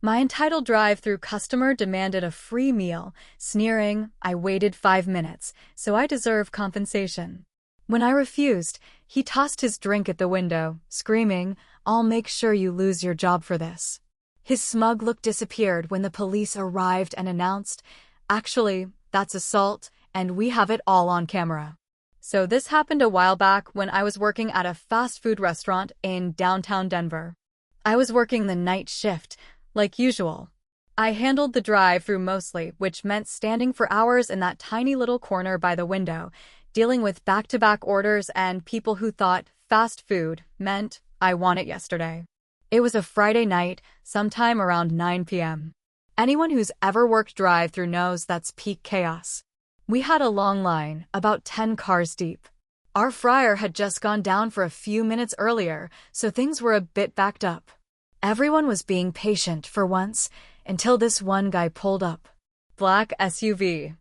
My entitled drive-thru customer demanded a free meal, sneering, I waited 5 minutes, so I deserve compensation. When I refused, he tossed his drink at the window, screaming, I'll make sure you lose your job for this. His smug look disappeared when the police arrived and announced, actually, that's assault, and we have it all on camera. So this happened a while back when I was working at a fast food restaurant in downtown Denver. I was working the night shift, like usual. I handled the drive-thru mostly, which meant standing for hours in that tiny little corner by the window, dealing with back-to-back orders and people who thought fast food meant I want it yesterday. It was a Friday night, sometime around 9 p.m. Anyone who's ever worked drive-thru knows that's peak chaos. We had a long line, about 10 cars deep. Our fryer had just gone down for a few minutes earlier, so things were a bit backed up. Everyone was being patient for once, until this one guy pulled up. Black SUV.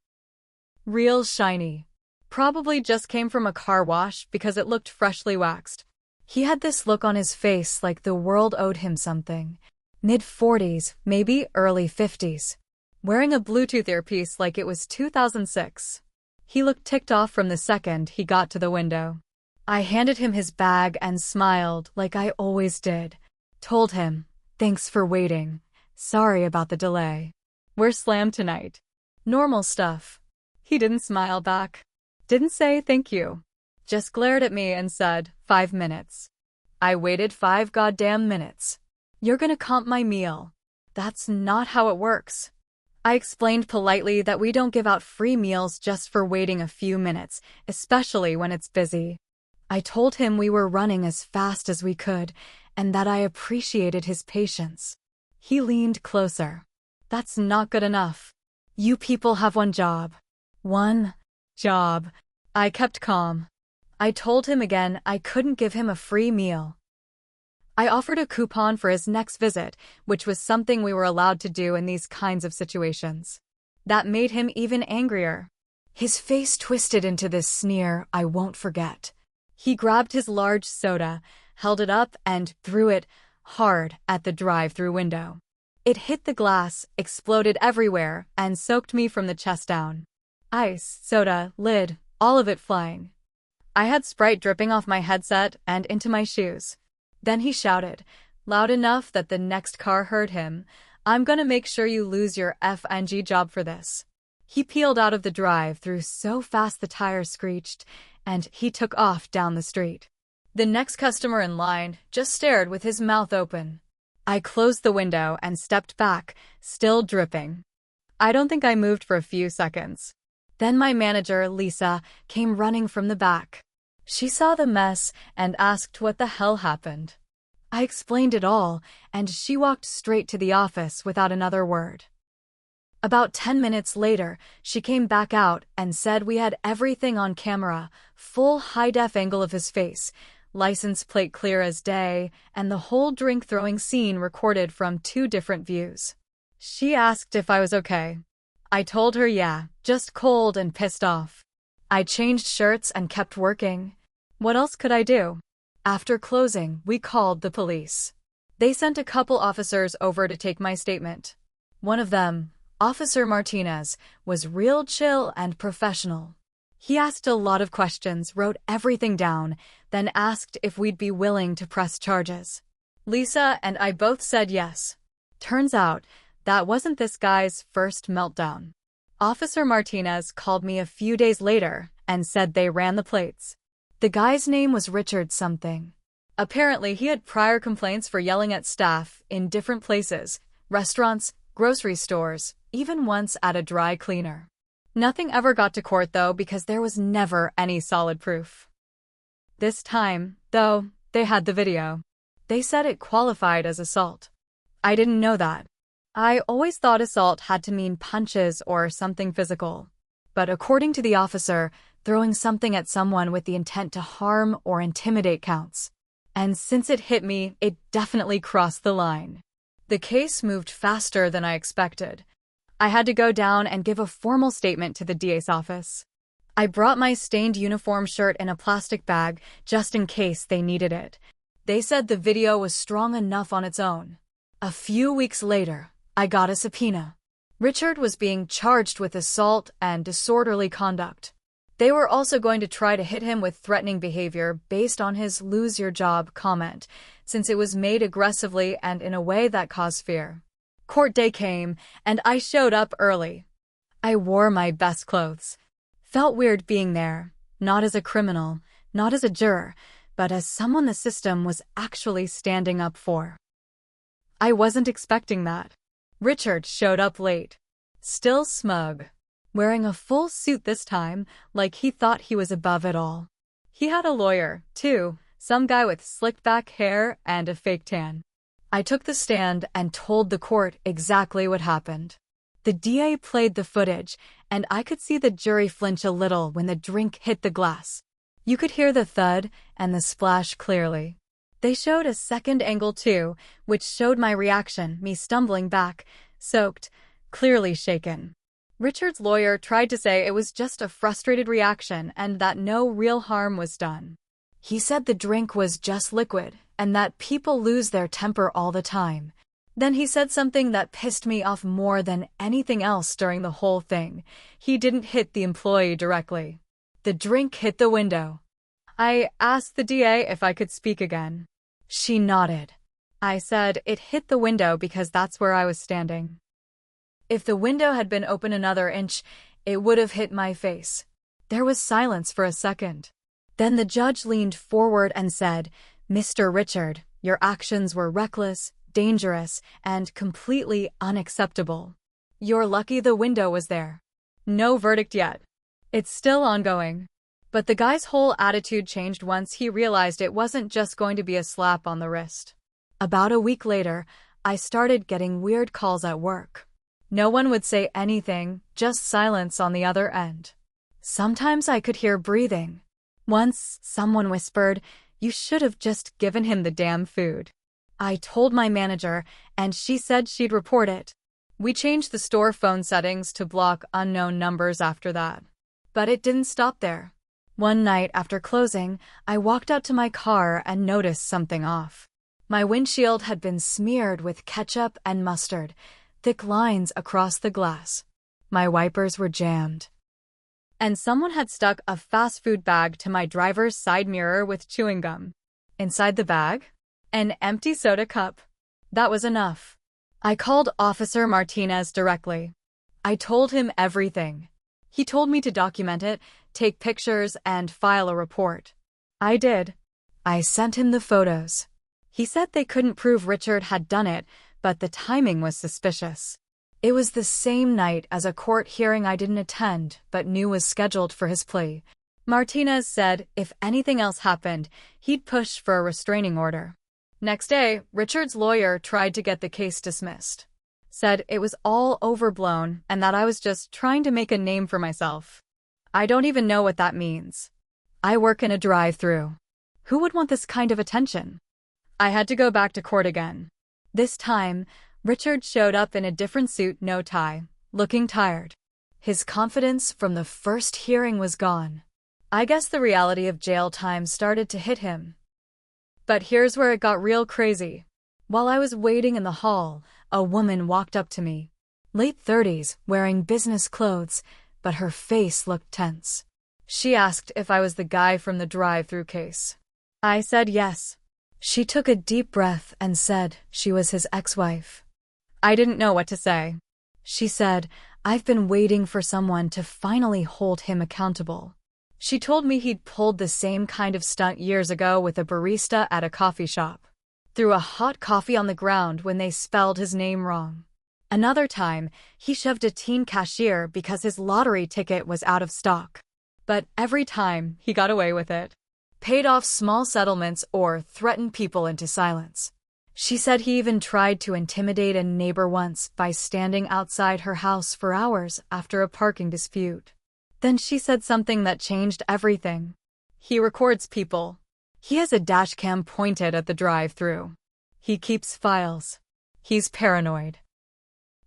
Real shiny. Probably just came from a car wash because it looked freshly waxed. He had this look on his face like the world owed him something. Mid-40s, maybe early 50s. Wearing a Bluetooth earpiece like it was 2006. He looked ticked off from the second he got to the window. I handed him his bag and smiled like I always did. Told him, thanks for waiting. Sorry about the delay. We're slammed tonight. Normal stuff. He didn't smile back. Didn't say thank you. Just glared at me and said, 5 minutes. I waited 5 goddamn minutes. You're gonna comp my meal. That's not how it works. I explained politely that we don't give out free meals just for waiting a few minutes, especially when it's busy. I told him we were running as fast as we could, and that I appreciated his patience. He leaned closer. That's not good enough. You people have one job. One job. I kept calm. I told him again I couldn't give him a free meal. I offered a coupon for his next visit, which was something we were allowed to do in these kinds of situations. That made him even angrier. His face twisted into this sneer I won't forget. He grabbed his large soda, held it up, and threw it hard at the drive-thru window. It hit the glass, exploded everywhere, and soaked me from the chest down. Ice, soda, lid, all of it flying. I had Sprite dripping off my headset and into my shoes. Then he shouted, loud enough that the next car heard him, I'm gonna make sure you lose your FNG job for this. He peeled out of the drive-thru so fast the tires screeched, and he took off down the street. The next customer in line just stared with his mouth open. I closed the window and stepped back, still dripping. I don't think I moved for a few seconds. Then my manager, Lisa, came running from the back. She saw the mess and asked what the hell happened. I explained it all, and she walked straight to the office without another word. About 10 minutes later, she came back out and said we had everything on camera, full high-def angle of his face, license plate clear as day, and the whole drink-throwing scene recorded from 2 different views. She asked if I was okay. I told her yeah, just cold and pissed off. I changed shirts and kept working. What else could I do? After closing, we called the police. They sent a couple officers over to take my statement. One of them, Officer Martinez, was real chill and professional. He asked a lot of questions, wrote everything down, then asked if we'd be willing to press charges. Lisa and I both said yes. Turns out, that wasn't this guy's first meltdown. Officer Martinez called me a few days later and said they ran the plates. The guy's name was Richard something. Apparently, he had prior complaints for yelling at staff in different places, restaurants, grocery stores, even once at a dry cleaner. Nothing ever got to court, though, because there was never any solid proof. This time, though, they had the video. They said it qualified as assault. I didn't know that. I always thought assault had to mean punches or something physical. But according to the officer, throwing something at someone with the intent to harm or intimidate counts. And since it hit me, it definitely crossed the line. The case moved faster than I expected. I had to go down and give a formal statement to the DA's office. I brought my stained uniform shirt in a plastic bag just in case they needed it. They said the video was strong enough on its own. A few weeks later, I got a subpoena. Richard was being charged with assault and disorderly conduct. They were also going to try to hit him with threatening behavior based on his "lose your job" comment, since it was made aggressively and in a way that caused fear. Court day came, and I showed up early. I wore my best clothes. Felt weird being there, not as a criminal, not as a juror, but as someone the system was actually standing up for. I wasn't expecting that. Richard showed up late. Still smug. Wearing a full suit this time, like he thought he was above it all. He had a lawyer, too, some guy with slicked back hair and a fake tan. I took the stand and told the court exactly what happened. The DA played the footage, and I could see the jury flinch a little when the drink hit the glass. You could hear the thud and the splash clearly. They showed a second angle too, which showed my reaction, me stumbling back, soaked, clearly shaken. Richard's lawyer tried to say it was just a frustrated reaction and that no real harm was done. He said the drink was just liquid and that people lose their temper all the time. Then he said something that pissed me off more than anything else during the whole thing. He didn't hit the employee directly. The drink hit the window. I asked the DA if I could speak again. She nodded. I said it hit the window because that's where I was standing. If the window had been open another inch, it would have hit my face. There was silence for a second. Then the judge leaned forward and said, "Mr. Richard, your actions were reckless, dangerous, and completely unacceptable. You're lucky the window was there." No verdict yet. It's still ongoing. But the guy's whole attitude changed once he realized it wasn't just going to be a slap on the wrist. About a week later, I started getting weird calls at work. No one would say anything, just silence on the other end. Sometimes I could hear breathing. Once, someone whispered, "You should have just given him the damn food." I told my manager, and she said she'd report it. We changed the store phone settings to block unknown numbers after that. But it didn't stop there. One night after closing, I walked out to my car and noticed something off. My windshield had been smeared with ketchup and mustard, thick lines across the glass. My wipers were jammed. And someone had stuck a fast food bag to my driver's side mirror with chewing gum. Inside the bag? An empty soda cup. That was enough. I called Officer Martinez directly. I told him everything. He told me to document it, take pictures, and file a report. I did. I sent him the photos. He said they couldn't prove Richard had done it, but the timing was suspicious. It was the same night as a court hearing I didn't attend but knew was scheduled for his plea. Martinez said if anything else happened, he'd push for a restraining order. Next day, Richard's lawyer tried to get the case dismissed. Said it was all overblown and that I was just trying to make a name for myself. I don't even know what that means. I work in a drive-thru. Who would want this kind of attention? I had to go back to court again. This time, Richard showed up in a different suit, no tie, looking tired. His confidence from the first hearing was gone. I guess the reality of jail time started to hit him. But here's where it got real crazy. While I was waiting in the hall, a woman walked up to me. Late 30s, wearing business clothes, but her face looked tense. She asked if I was the guy from the drive-thru case. I said yes. She took a deep breath and said she was his ex-wife. I didn't know what to say. She said, "I've been waiting for someone to finally hold him accountable." She told me he'd pulled the same kind of stunt years ago with a barista at a coffee shop. Threw a hot coffee on the ground when they spelled his name wrong. Another time, he shoved a teen cashier because his lottery ticket was out of stock. But every time, he got away with it. Paid off small settlements or threatened people into silence. She said he even tried to intimidate a neighbor once by standing outside her house for hours after a parking dispute. Then she said something that changed everything. He records people. He has a dashcam pointed at the drive-thru. He keeps files. He's paranoid.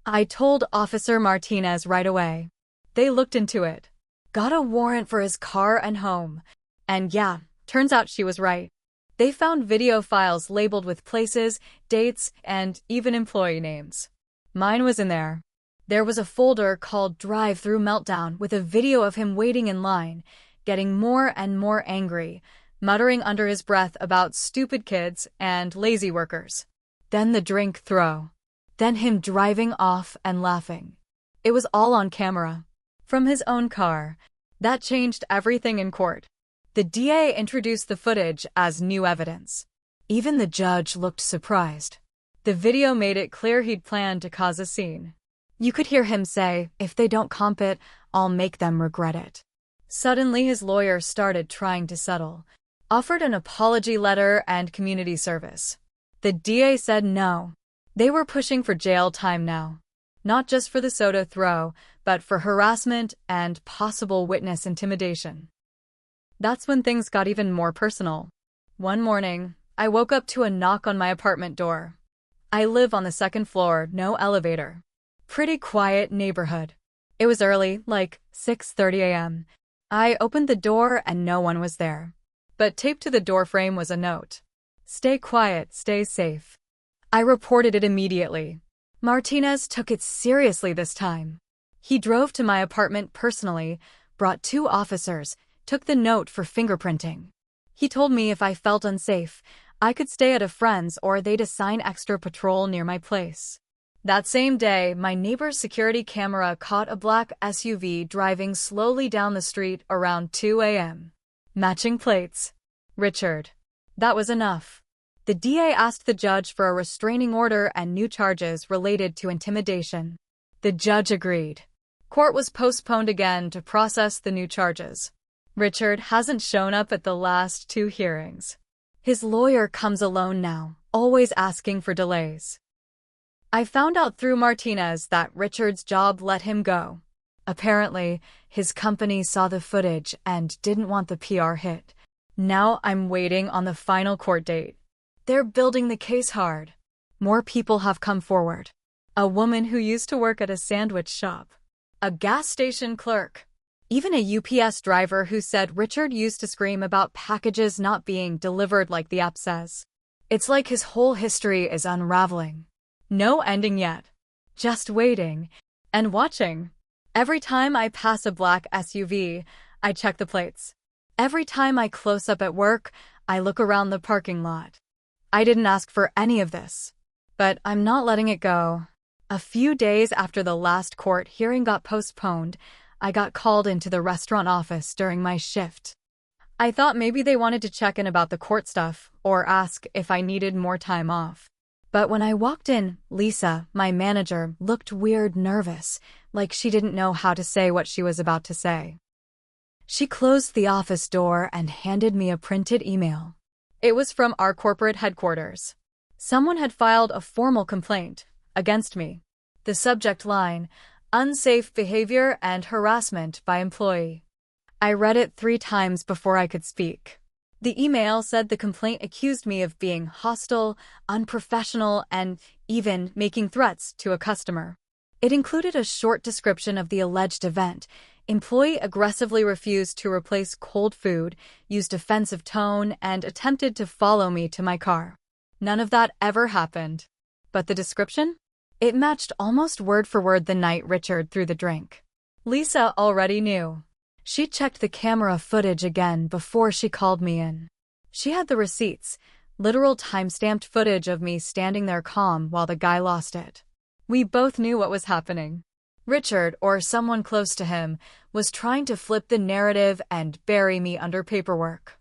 I told Officer Martinez right away. They looked into it. Got a warrant for his car and home. And yeah, turns out she was right. They found video files labeled with places, dates, and even employee names. Mine was in there. There was a folder called Drive-Thru Meltdown with a video of him waiting in line, getting more and more angry, muttering under his breath about stupid kids and lazy workers. Then the drink throw. Then him driving off and laughing. It was all on camera. From his own car. That changed everything in court. The DA introduced the footage as new evidence. Even the judge looked surprised. The video made it clear he'd planned to cause a scene. You could hear him say, "If they don't comp it, I'll make them regret it." Suddenly his lawyer started trying to settle, offered an apology letter and community service. The DA said no. They were pushing for jail time now. Not just for the soda throw, but for harassment and possible witness intimidation. That's when things got even more personal. One morning, I woke up to a knock on my apartment door. I live on the second floor, no elevator. Pretty quiet neighborhood. It was early, like 6:30 a.m. I opened the door and no one was there. But taped to the doorframe was a note. "Stay quiet, stay safe." I reported it immediately. Martinez took it seriously this time. He drove to my apartment personally, brought 2 officers, took the note for fingerprinting. He told me if I felt unsafe, I could stay at a friend's or they'd assign extra patrol near my place. That same day, my neighbor's security camera caught a black SUV driving slowly down the street around 2 a.m. Matching plates. Richard. That was enough. The DA asked the judge for a restraining order and new charges related to intimidation. The judge agreed. Court was postponed again to process the new charges. Richard hasn't shown up at the last 2 hearings. His lawyer comes alone now, always asking for delays. I found out through Martinez that Richard's job let him go. Apparently, his company saw the footage and didn't want the PR hit. Now I'm waiting on the final court date. They're building the case hard. More people have come forward. A woman who used to work at a sandwich shop. A gas station clerk. Even a UPS driver who said Richard used to scream about packages not being delivered like the app says. It's like his whole history is unraveling. No ending yet. Just waiting. And watching. Every time I pass a black SUV, I check the plates. Every time I close up at work, I look around the parking lot. I didn't ask for any of this. But I'm not letting it go. A few days after the last court hearing got postponed, I got called into the restaurant office during my shift. I thought maybe they wanted to check in about the court stuff or ask if I needed more time off. But when I walked in, Lisa, my manager, looked weird nervous, like she didn't know how to say what she was about to say. She closed the office door and handed me a printed email. It was from our corporate headquarters. Someone had filed a formal complaint against me. The subject line, unsafe behavior and harassment by employee. I read it 3 times before I could speak. The email said the complaint accused me of being hostile, unprofessional, and even making threats to a customer. It included a short description of the alleged event. Employee aggressively refused to replace cold food, used offensive tone, and attempted to follow me to my car. None of that ever happened. But the description? It matched almost word for word the night Richard threw the drink. Lisa already knew. She checked the camera footage again before she called me in. She had the receipts, literal time-stamped footage of me standing there calm while the guy lost it. We both knew what was happening. Richard, or someone close to him, was trying to flip the narrative and bury me under paperwork.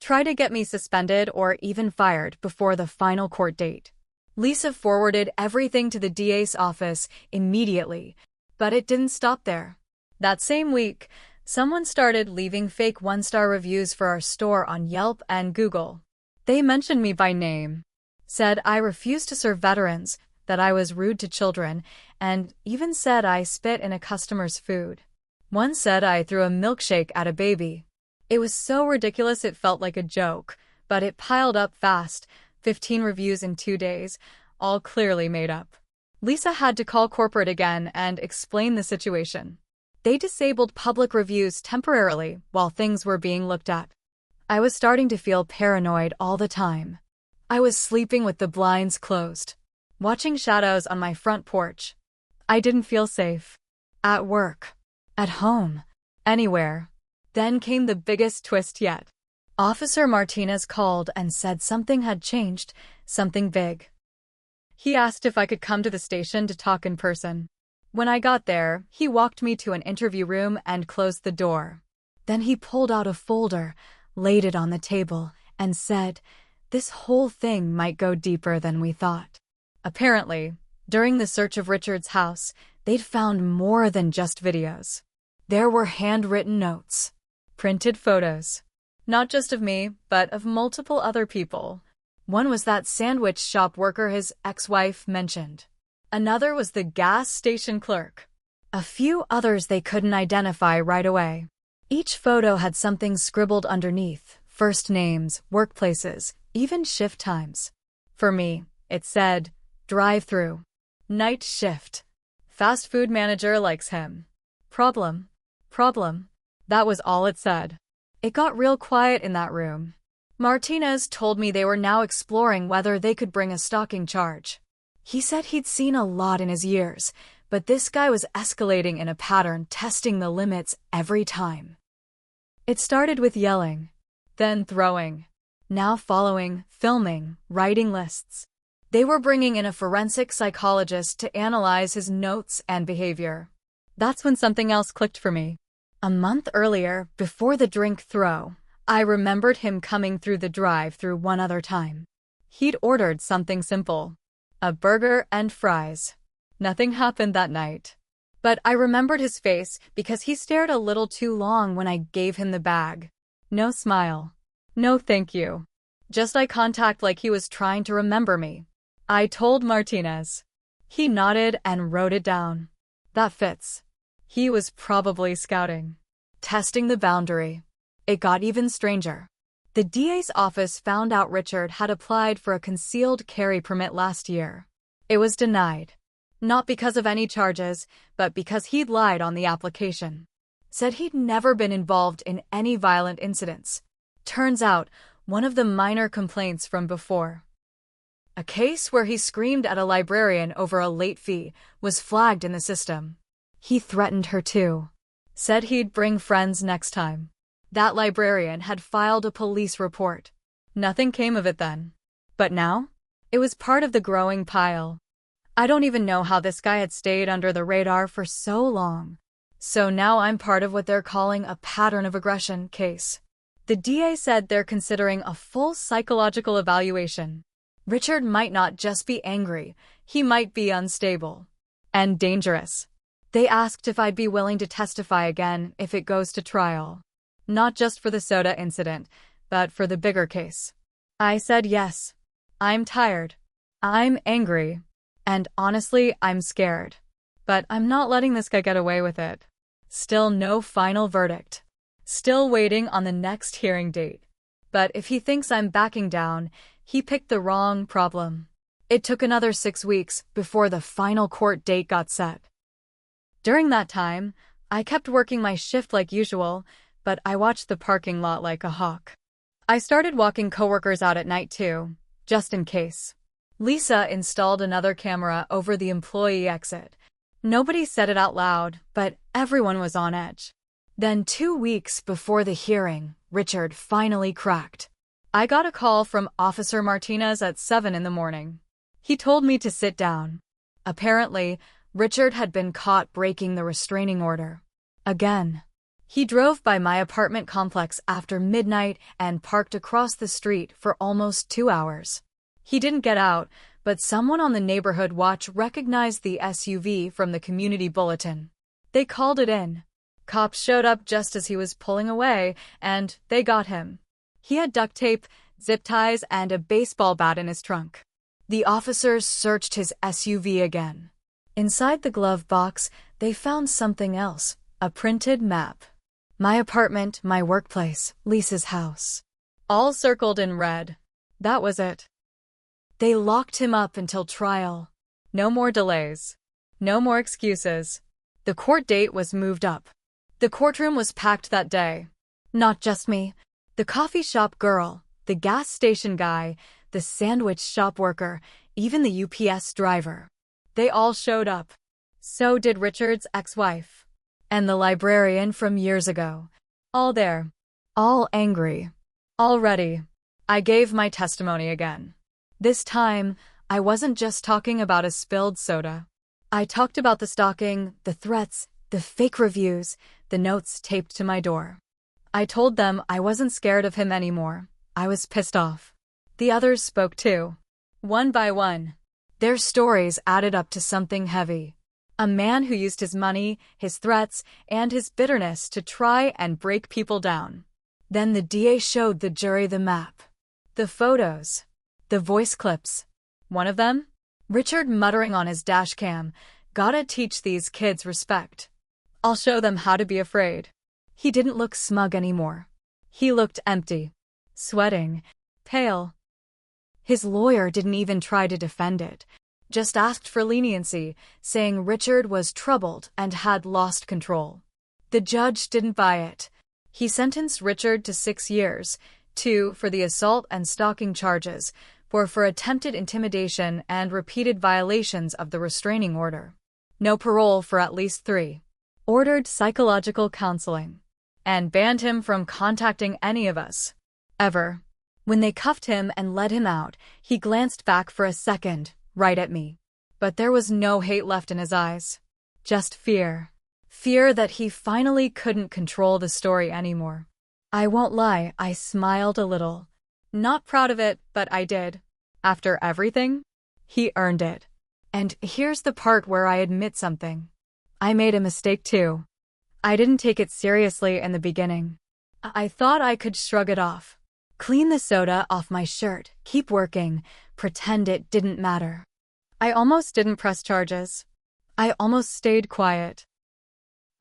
Try to get me suspended or even fired before the final court date. Lisa forwarded everything to the DA's office immediately, but it didn't stop there. That same week, someone started leaving fake 1-star reviews for our store on Yelp and Google. They mentioned me by name, said I refused to serve veterans, that I was rude to children, and even said I spit in a customer's food. One said I threw a milkshake at a baby. It was so ridiculous it felt like a joke, but it piled up fast, 15 reviews in 2 days, all clearly made up. Lisa had to call corporate again and explain the situation. They disabled public reviews temporarily while things were being looked at. I was starting to feel paranoid all the time. I was sleeping with the blinds closed, watching shadows on my front porch. I didn't feel safe. At work, at home, anywhere. Then came the biggest twist yet. Officer Martinez called and said something had changed, something big. He asked if I could come to the station to talk in person. When I got there, he walked me to an interview room and closed the door. Then he pulled out a folder, laid it on the table, and said, "This whole thing might go deeper than we thought." Apparently, during the search of Richard's house, they'd found more than just videos. There were handwritten notes, printed photos, not just of me, but of multiple other people. One was that sandwich shop worker his ex-wife mentioned. Another was the gas station clerk. A few others they couldn't identify right away. Each photo had something scribbled underneath, first names, workplaces, even shift times. For me, it said, Drive-Thru. Night shift. Fast food manager likes him. Problem. That was all it said. It got real quiet in that room. Martinez told me they were now exploring whether they could bring a stalking charge. He said he'd seen a lot in his years, but this guy was escalating in a pattern, testing the limits every time. It started with yelling, then throwing, now following, filming, writing lists. They were bringing in a forensic psychologist to analyze his notes and behavior. That's when something else clicked for me. A month earlier, before the drink throw, I remembered him coming through the drive-thru one other time. He'd ordered something simple, a burger and fries. Nothing happened that night. But I remembered his face because he stared a little too long when I gave him the bag. No smile. No thank you. Just eye contact like he was trying to remember me. I told Martinez. He nodded and wrote it down. That fits. He was probably scouting, testing the boundary. It got even stranger. The DA's office found out Richard had applied for a concealed carry permit last year. It was denied. Not because of any charges, but because he'd lied on the application. Said he'd never been involved in any violent incidents. Turns out, one of the minor complaints from before. A case where he screamed at a librarian over a late fee was flagged in the system. He threatened her too. Said he'd bring friends next time. That librarian had filed a police report. Nothing came of it then. But now? It was part of the growing pile. I don't even know how this guy had stayed under the radar for so long. So now I'm part of what they're calling a pattern of aggression case. The DA said they're considering a full psychological evaluation. Richard might not just be angry, he might be unstable. And dangerous. They asked if I'd be willing to testify again if it goes to trial. Not just for the soda incident, but for the bigger case. I said yes. I'm tired. I'm angry. And honestly, I'm scared. But I'm not letting this guy get away with it. Still no final verdict. Still waiting on the next hearing date. But if he thinks I'm backing down, he picked the wrong problem. It took another 6 weeks before the final court date got set. During that time, I kept working my shift like usual, but I watched the parking lot like a hawk. I started walking coworkers out at night too, just in case. Lisa installed another camera over the employee exit. Nobody said it out loud, but everyone was on edge. Then 2 weeks before the hearing, Richard finally cracked. I got a call from Officer Martinez at 7 in the morning. He told me to sit down. Apparently, Richard had been caught breaking the restraining order. Again. He drove by my apartment complex after midnight and parked across the street for almost 2 hours. He didn't get out, but someone on the neighborhood watch recognized the SUV from the community bulletin. They called it in. Cops showed up just as he was pulling away, and they got him. He had duct tape, zip ties, and a baseball bat in his trunk. The officers searched his SUV again. Inside the glove box, they found something else, a printed map. My apartment, my workplace, Lisa's house. All circled in red. That was it. They locked him up until trial. No more delays. No more excuses. The court date was moved up. The courtroom was packed that day. Not just me, The coffee shop girl, the gas station guy, the sandwich shop worker, even the UPS driver. They all showed up. So did Richard's ex-wife. And the librarian from years ago. All there. All angry. All ready. I gave my testimony again. This time, I wasn't just talking about a spilled soda. I talked about the stalking, the threats, the fake reviews, the notes taped to my door. I told them I wasn't scared of him anymore. I was pissed off. The others spoke too. One by one. Their stories added up to something heavy. A man who used his money, his threats, and his bitterness to try and break people down. Then the DA showed the jury the map. The photos. The voice clips. One of them? Richard muttering on his dash cam, "Gotta teach these kids respect. I'll show them how to be afraid." He didn't look smug anymore. He looked empty. Sweating. Pale. His lawyer didn't even try to defend it. Just asked for leniency, saying Richard was troubled and had lost control. The judge didn't buy it. He sentenced Richard to 6 years, 2 for the assault and stalking charges, 4 for attempted intimidation and repeated violations of the restraining order. No parole for at least 3. Ordered psychological counseling. And banned him from contacting any of us. Ever. When they cuffed him and led him out, he glanced back for a second, right at me. But there was no hate left in his eyes. Just fear. Fear that he finally couldn't control the story anymore. I won't lie, I smiled a little. Not proud of it, but I did. After everything, he earned it. And here's the part where I admit something. I made a mistake too. I didn't take it seriously in the beginning. I thought I could shrug it off. Clean the soda off my shirt, keep working, pretend it didn't matter. I almost didn't press charges. I almost stayed quiet.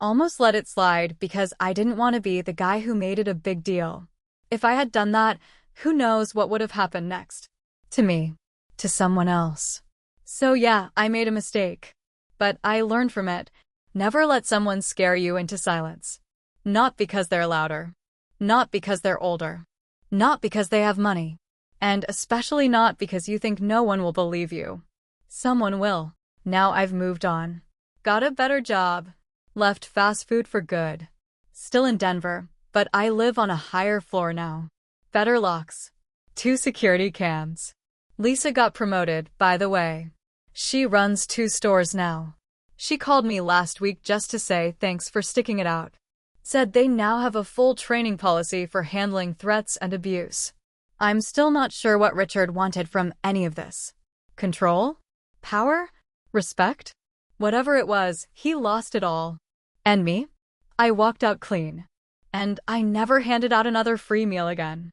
Almost let it slide because I didn't want to be the guy who made it a big deal. If I had done that, who knows what would have happened next? To me. To someone else. So yeah, I made a mistake. But I learned from it. Never let someone scare you into silence. Not because they're louder. Not because they're older. Not because they have money. And especially not because you think no one will believe you. Someone will. Now I've moved on. Got a better job. Left fast food for good. Still in Denver, but I live on a higher floor now. Better locks. 2 security cams. Lisa got promoted, by the way. She runs 2 stores now. She called me last week just to say thanks for sticking it out. Said they now have a full training policy for handling threats and abuse. I'm still not sure what Richard wanted from any of this. Control? Power? Respect? Whatever it was, he lost it all. And me? I walked out clean. And I never handed out another free meal again.